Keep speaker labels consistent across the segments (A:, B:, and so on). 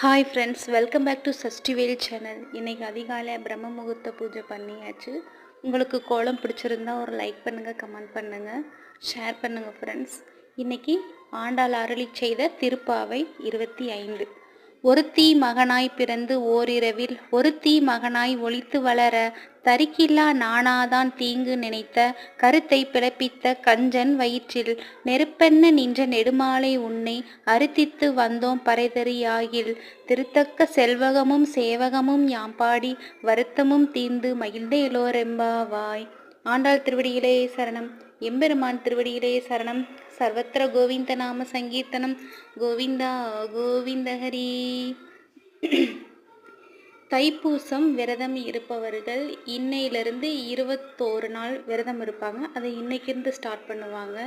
A: Hi friends, welcome back to Shashtivel channel. இன்றைக்கி அதிகாலை பிரம்ம முகூர்த்த பூஜை பண்ணியாச்சு. உங்களுக்கு கோலம் பிடிச்சிருந்தா ஒரு லைக் பண்ணுங்கள், கமெண்ட் பண்ணுங்கள், ஷேர் பண்ணுங்கள் ஃப்ரெண்ட்ஸ். இன்றைக்கி ஆண்டாள் அருளி செய்த திருப்பாவை 25. ஒருத்தி மகனாய் பிறந்து ஓரிரவில் ஒருத்தி மகனாய் ஒளித்து வளர தரிக்கில்லா நாணாதான் தீங்கு நினைத்த கருத்தை பிளப்பித்த கஞ்சன் வயிற்றில் நெருப்பென்ன நின்ற நெடுமாலை உன்னை அறுத்தித்து வந்தோம் பறைதறியாகில் திருத்தக்க செல்வகமும் சேவகமும் யாம்பாடி வருத்தமும் தீர்ந்து மகிழ்ந்த எல்லோரெம்பாவாய். ஆண்டாள் திருவடிகளே சரணம். எம்பெருமான் திருவடிகளே சரணம். சர்வத்திர கோவிந்த நாம சங்கீர்த்தனம். கோவிந்தா கோவிந்த ஹரி. தைப்பூசம் விரதம் இருப்பவர்கள் இன்னையிலிருந்து 21 நாள் விரதம் இருப்பாங்க. அதை இன்னைக்கிருந்து ஸ்டார்ட் பண்ணுவாங்க.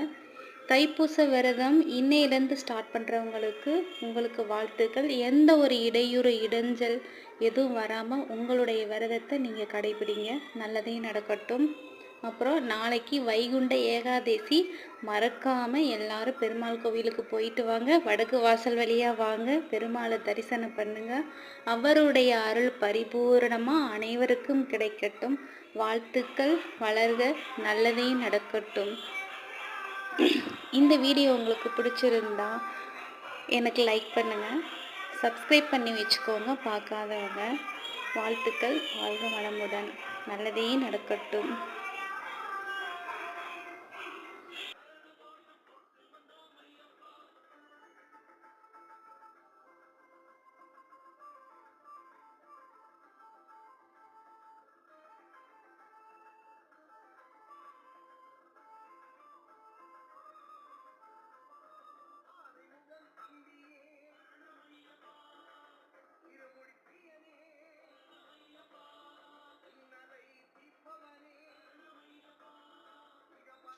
A: தைப்பூச விரதம் இன்னையிலேருந்து ஸ்டார்ட் பண்ணுறவங்களுக்கு உங்களுக்கு வாழ்த்துக்கள். எந்த ஒரு இடையூறு இடைஞ்சல் எதுவும் வராமல் உங்களுடைய விரதத்தை நீங்கள் கடைபிடிங்க. நல்லதே நடக்கட்டும். அப்புறம் நாளைக்கு வைகுண்ட ஏகாதேசி, மறக்காமல் எல்லாரும் பெருமாள் கோவிலுக்கு போயிட்டு வாங்க. வடக்கு வாசல் வழியாக வாங்க, பெருமாளை தரிசனம் பண்ணுங்க. அவருடைய அருள் பரிபூரணமாக அனைவருக்கும் கிடைக்கட்டும். வாழ்த்துக்கள். வளர்க, நல்லதே நடக்கட்டும். இந்த வீடியோ உங்களுக்கு பிடிச்சிருந்தா எனக்கு லைக் பண்ணுங்கள், சப்ஸ்கிரைப் பண்ணி வச்சுக்கோங்க பார்க்காதவங்க. வாழ்த்துக்கள். வாழ்க வளமுடன். நல்லதே நடக்கட்டும்.